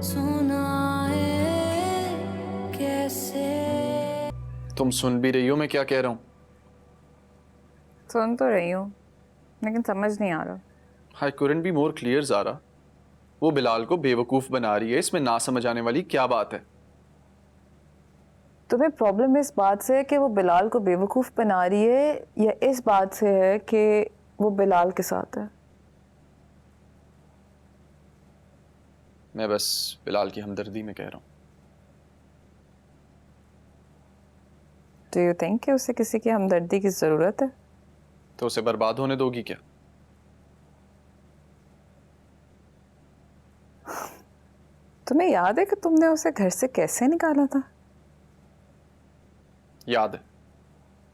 सुनाए कैसे। तुम सुन भी रही हो मैं क्या कह रहा हूँ? सुन तो रही हूँ लेकिन समझ नहीं आ रहा। I couldn't be more clear Zara. वो बिलाल को बेवकूफ़ बना रही है, इसमें ना समझ आने वाली क्या बात है? तुम्हें प्रॉब्लम इस बात से है कि वो बिलाल को बेवकूफ़ बना रही है या इस बात से है कि वो बिलाल के साथ है? मैं बस बिलाल की हमदर्दी में कह रहा हूँ। डू यू थिंक कि उसे किसी की हमदर्दी की ज़रूरत है? तो उसे बर्बाद होने दोगी क्या? तुम्हें याद है कि तुमने उसे घर से कैसे निकाला था? याद है,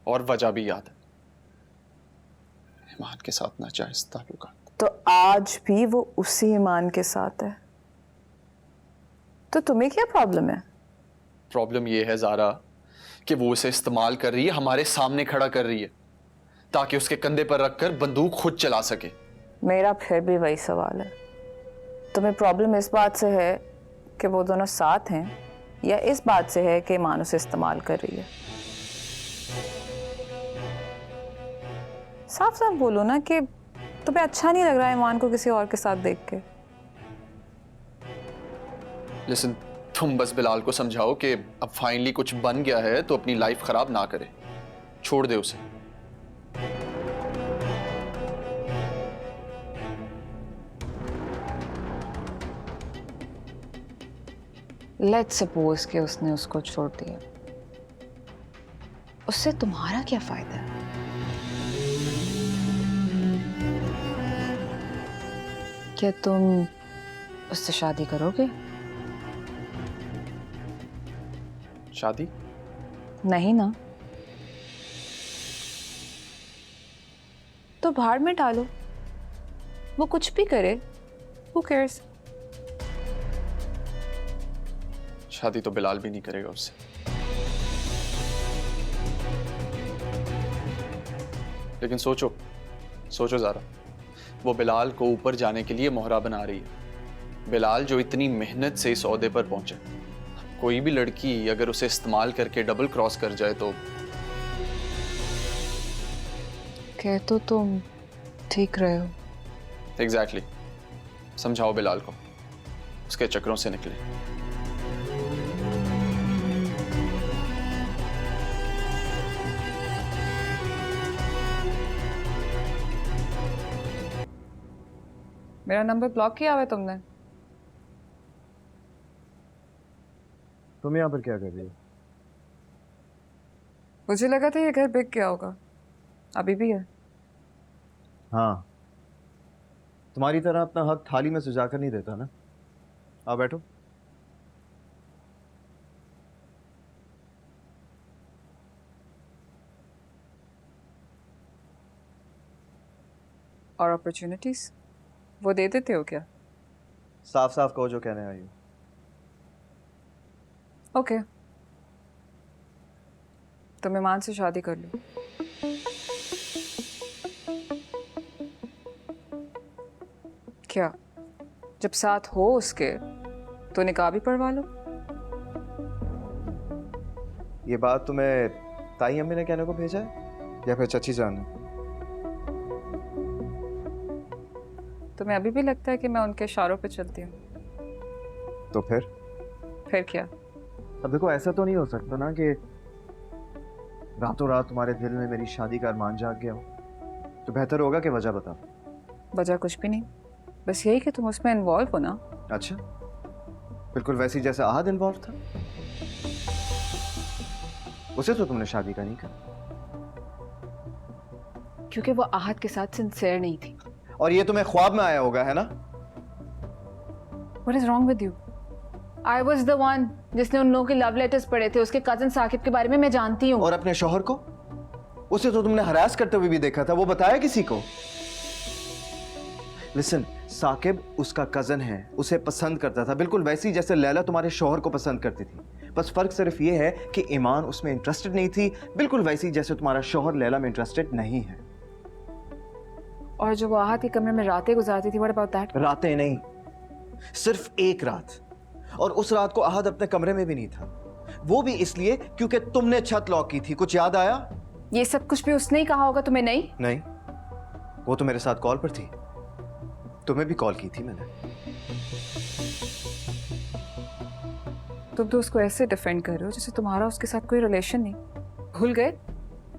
और वजह भी याद है। ईमान के साथ नाजायज ताल्लुकात। तो आज भी वो उसी ईमान के साथ है, तो तुम्हें क्या प्रॉब्लम है? प्रॉब्लम ये है ज़ारा कि वो उसे इस्तेमाल कर रही है, हमारे सामने खड़ा कर रही है ताकि उसके कंधे पर रखकर बंदूक खुद चला सके। मेरा फिर भी वही सवाल है, तुम्हें प्रॉब्लम इस बात से है कि वो दोनों साथ हैं या इस बात से है कि ईमान उसे इस्तेमाल कर रही है? साफ साफ बोलो ना कि तुम्हें अच्छा नहीं लग रहा है ईमान को किसी और के साथ देख के। लिसन, तुम बस बिलाल को समझाओ कि अब फाइनली कुछ बन गया है तो अपनी लाइफ खराब ना करे, छोड़ दे उसे। लेट्स सपोज कि उसने उसको छोड़ दिया, उससे तुम्हारा क्या फायदा है? क्या तुम उससे शादी करोगे? शादी? नहीं ना, तो भाड़ में डालो, वो कुछ भी करे, who cares? शादी तो बिलाल भी नहीं करेगा उससे। लेकिन सोचो सोचो ज़रा, वो बिलाल को ऊपर जाने के लिए मोहरा बना रही है। बिलाल जो इतनी मेहनत से इस ओहदे पर पहुंचे, कोई भी लड़की अगर उसे इस्तेमाल करके डबल क्रॉस कर जाए तो। कह तो तुम ठीक रहे हो। एग्जैक्टली। समझाओ बिलाल को उसके चक्रों से निकले। मेरा नंबर ब्लॉक किया हुआ है तुमने? तुम यहाँ पर क्या कर रही हो? मुझे लगा था ये घर बिक गया होगा, अभी भी है। हाँ, तुम्हारी तरह अपना हक थाली में सजा कर नहीं देता ना। आओ बैठो। और अपॉर्चुनिटीज वो दे देते हो क्या? साफ साफ कहो जो कहने आई हो। ओके, तुम ईमान से शादी कर लो। क्या जब साथ हो उसके तो निकाह भी पढ़वा लो। ये बात तुम्हें ताई अम्मी ने कहने को भेजा है या फिर चची जान ने? तुम्हें अभी भी लगता है कि मैं उनके इशारों पे चलती हूँ? तो फिर क्या? अब देखो, ऐसा तो नहीं हो सकता ना कि रातों रात तुम्हारे दिल में मेरी शादी का अरमान जाग गया हो। तो बेहतर होगा कि वजह बताओ। वजह कुछ भी नहीं, बस यही कि तुम उसमें इन्वॉल्व हो ना। अच्छा, बिल्कुल वैसी जैसे आहद इन्वॉल्व था। उसे तो तुमने शादी का नहीं कहा। क्योंकि वो आहद के साथ सिंसियर नहीं थी। और ये तुम्हें ख्वाब में आया होगा, है ना? What is wrong with you? I was the one जिसने उन लोगों के लव लेटर्स पढ़े थे। उसके कजन साकिब के बारे में मैं जानती हूँ। और अपने शौहर को? उसे तो तुमने हरास करते हुए भी देखा था, वो बताया किसी को? लिसन, साकिब उसका कजन है, उसे पसंद करता था, बिल्कुल वैसी जैसे लैला तुम्हारे शौहर को पसंद करती थी। बस फर्क सिर्फ ये है कि ईमान उसमें इंटरेस्टेड नहीं थी, बिल्कुल वैसी जैसे तुम्हारा शौहर लैला में इंटरेस्टेड नहीं है। और जो वो आहत के कमरे में रातें गुजारती थी, व्हाट अबाउट दैट? रातें नहीं, सिर्फ एक रात। और उस रात को अहद अपने कमरे में भी नहीं था, वो भी इसलिए क्योंकि तुमने छत लॉक की थी। कुछ याद आया? ये सब कुछ भी उसने ही कहा होगा तुम्हें? नहीं, वो तो मेरे साथ कॉल पर थी, तुम्हें भी कॉल की थी मैंने। तुम तो उसको ऐसे डिफेंड कर रहे हो जैसे तुम्हारा उसके साथ कोई रिलेशन नहीं। भूल गए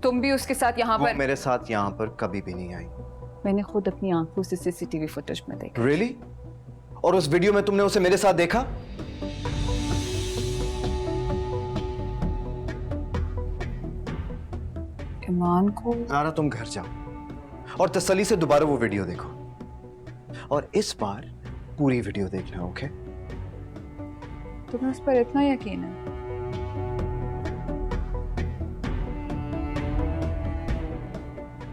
तुम भी उसके साथ यहाँ वो पर? मेरे साथ यहाँ पर कभी भी नहीं आई। मैंने खुद अपनी आंखों से सीसीटीवी फुटेज में देखा। Really? और उस वीडियो में तुमने उसे मेरे साथ देखा? ईमान को ज़ारा तुम घर जाओ और तसल्ली से दोबारा वो वीडियो देखो, और इस बार पूरी वीडियो देखना, ओके? तुम्हें उस पर इतना यकीन है?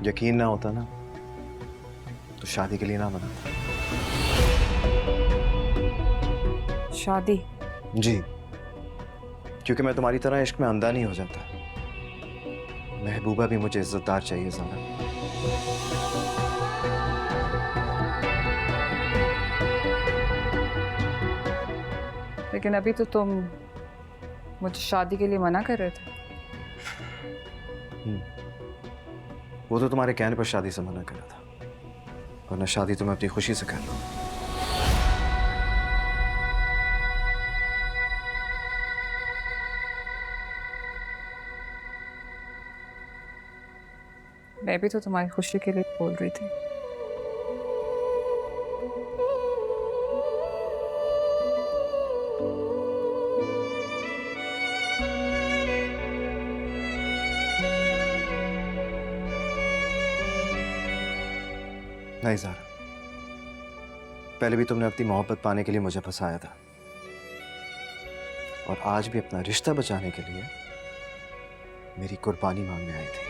यकीन ना होता ना तो शादी के लिए ना मनाता। शादी? जी, क्योंकि मैं तुम्हारी तरह इश्क में अंधा नहीं हो जाता। महबूबा भी मुझे इज्जतदार चाहिए ज़ारा। लेकिन अभी तो तुम मुझे शादी के लिए मना कर रहे थे। वो तो तुम्हारे कहने पर शादी से मना करा था, वरना शादी तो मैं अपनी खुशी से कर लूँ। मैं भी तो तुम्हारी खुशी के लिए बोल रही थी। नहीं ज़ारा, पहले भी तुमने अपनी मोहब्बत पाने के लिए मुझे फंसाया था, और आज भी अपना रिश्ता बचाने के लिए मेरी कुर्बानी मांगने आई थी।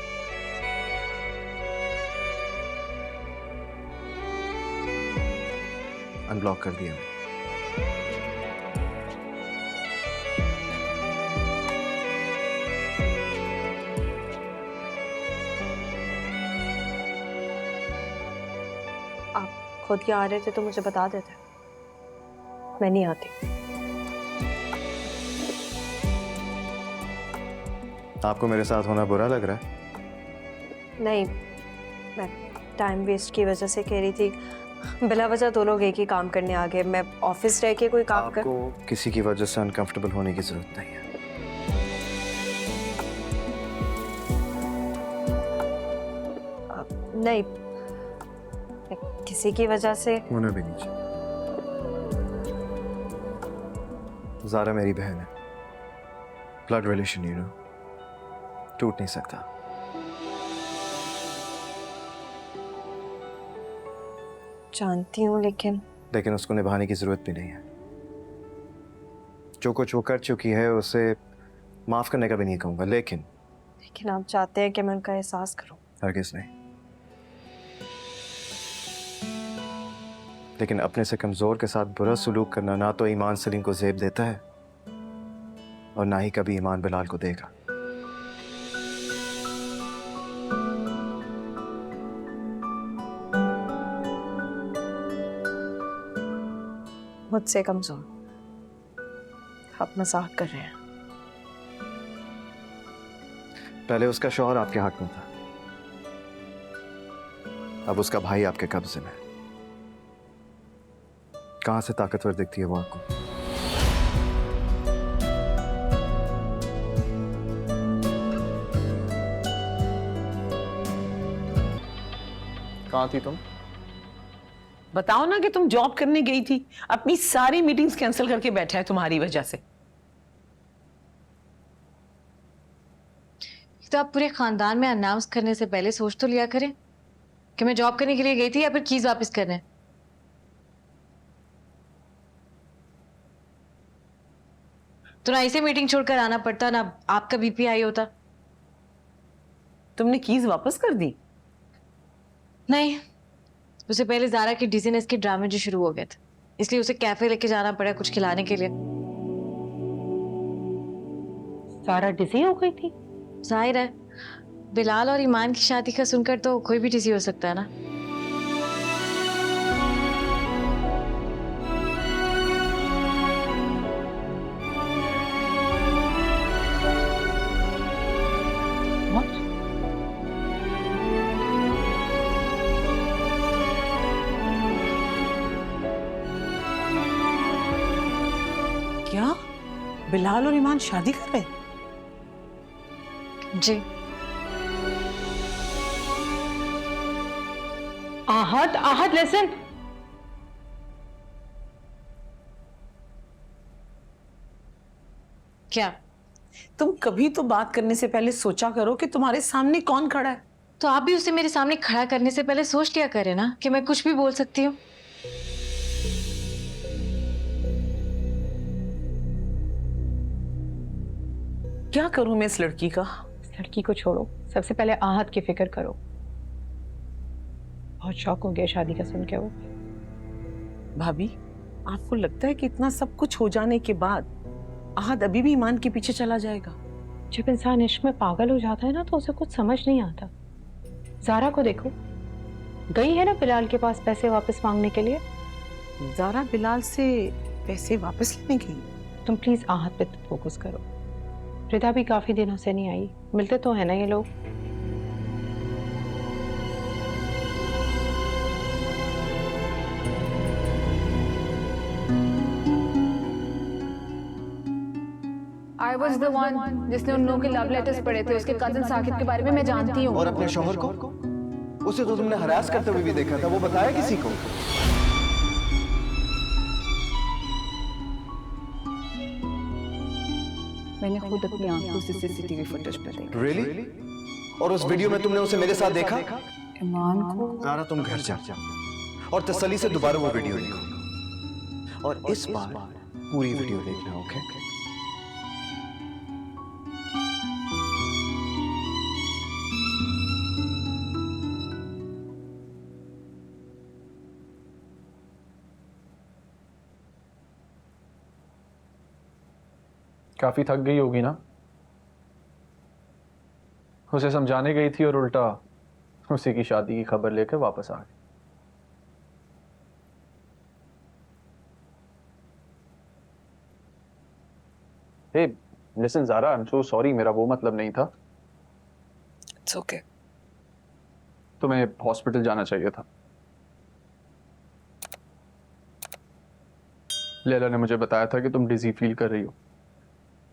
अनब्लॉक कर दिया मैंने। खुद ही आ रहे थे तो मुझे बता देते, मैं नहीं आती। आपको मेरे साथ होना बुरा लग रहा है? नहीं, मैं टाइम वेस्ट की वजह से कह रही थी। बिला वजह दो लोग एक ही काम करने आ गए। मैं ऑफिस रह के कोई काम कर। आपको किसी की वजह से अनकंफर्टेबल होने की जरूरत नहीं है। नहीं, किसी की वजह से होना भी नहीं चाहिए। ज़ारा मेरी बहन है, ब्लड रिलेशन, यू नो, टूट नहीं सकता। जानती हूँ, लेकिन उसको निभाने की जरूरत भी नहीं है। जो कुछ वो कर चुकी है उसे माफ करने का भी नहीं कहूंगा, लेकिन आप चाहते हैं कि मैं उनका एहसास करूं। हरगिज़ नहीं। लेकिन अपने से कमजोर के साथ बुरा सलूक करना ना तो ईमान सलीम को ज़ेब देता है, और ना ही कभी ईमान बिलाल को देगा। मुझसे कमजोर? आप मजाक कर रहे हैं। पहले उसका शौहर आपके हक में था, अब उसका भाई आपके कब्जे में। कहां से ताकतवर दिखती है वो आपको? कहाँ थी तुम? बताओ ना कि तुम जॉब करने गई थी। अपनी सारी मीटिंग्स कैंसिल करके बैठा है तुम्हारी वजह से। तो आप पूरे खानदान में अनाउंस करने से पहले सोच तो लिया करें कि मैं जॉब करने के लिए गई थी या फिर कीज वापस करने। तो ना इसे मीटिंग छोड़कर आना पड़ता, ना आपका बीपी हाई होता। तुमने कीज वापस कर दी? नहीं, उससे पहले ज़ारा के डिजीनेस के ड्रामे जो शुरू हो गए थे, इसलिए उसे कैफे लेके जाना पड़ा कुछ खिलाने के लिए। ज़ारा डिजी हो गई थी? जाहिर है, बिलाल और ईमान की शादी का सुनकर तो कोई भी डिजी हो सकता है ना। बिलाल और ईमान शादी कर रहे हैं? जी। आहत, आहत लिसन। क्या? तुम कभी तो बात करने से पहले सोचा करो कि तुम्हारे सामने कौन खड़ा है। तो आप भी उसे मेरे सामने खड़ा करने से पहले सोच लिया करें ना कि मैं कुछ भी बोल सकती हूँ। क्या करूं मैं इस लड़की का? इस लड़की को छोड़ो, सबसे पहले आहत की फिक्र करो। बहुत शौक हो गया शादी का सुन के वो। भाभी, आपको लगता है कि इतना सब कुछ हो जाने के बाद आहत अभी भी ईमान के पीछे चला जाएगा? जब इंसान इश्क में पागल हो जाता है ना तो उसे कुछ समझ नहीं आता। ज़ारा को देखो, गई है ना बिलाल के पास पैसे वापस मांगने के लिए। ज़ारा बिलाल से पैसे वापस लेने गई? तुम प्लीज आहत पे फोकस करो। रिदा भी काफी दिनों से नहीं आई, मिलते तो है ना ये लोग। I was the one जिसने उन लोगों के लव लेटर्स पढ़े थे। उसके कजिन साकिब के बारे में मैं जानती हूँ। और अपने शौहर को? उसे तो तुमने हरास करते हुए भी देखा था, वो बताया किसी को? मैंने खुद अपनी आंखों से सीसीटीवी फुटेज पे देखा। Really? और उस वीडियो में तुमने उसे मेरे साथ देखा? ईमान को ज़ारा, तुम घर जा और तसल्ली से दोबारा वो वीडियो देखो, और इस बार पूरी वीडियो देखना, ओके? काफी थक गई होगी ना? उसे समझाने गई थी और उल्टा उसी की शादी की खबर लेकर वापस आ गई। Hey listen Zara, I am so sorry, मेरा वो मतलब नहीं था। It's okay. तुम्हें हॉस्पिटल जाना चाहिए था। लैला ने मुझे बताया था कि तुम डिजी फील कर रही हो।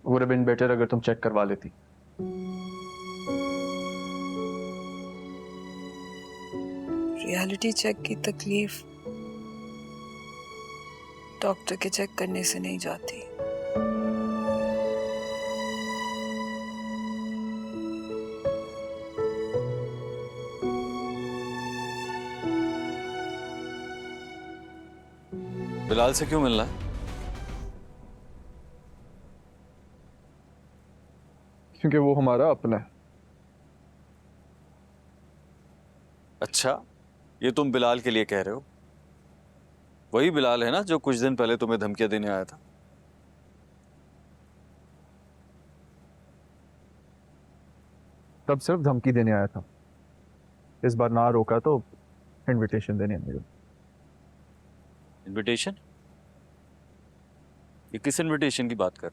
वुड हैव बीन बेटर अगर तुम चेक करवा लेती। रियलिटी चेक की तकलीफ डॉक्टर के चेक करने से नहीं जाती। बिलाल से क्यों मिलना है? क्योंकि वो हमारा अपना है। अच्छा, ये तुम बिलाल के लिए कह रहे हो? वही बिलाल है ना जो कुछ दिन पहले तुम्हें धमकियां देने आया था? तब सिर्फ धमकी देने आया था, इस बार ना रोका तो इनविटेशन देने आया। इनविटेशन? ये किस इनविटेशन की बात कर?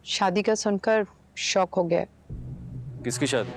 शादी का सुनकर शौक हो गया। किसकी शादी?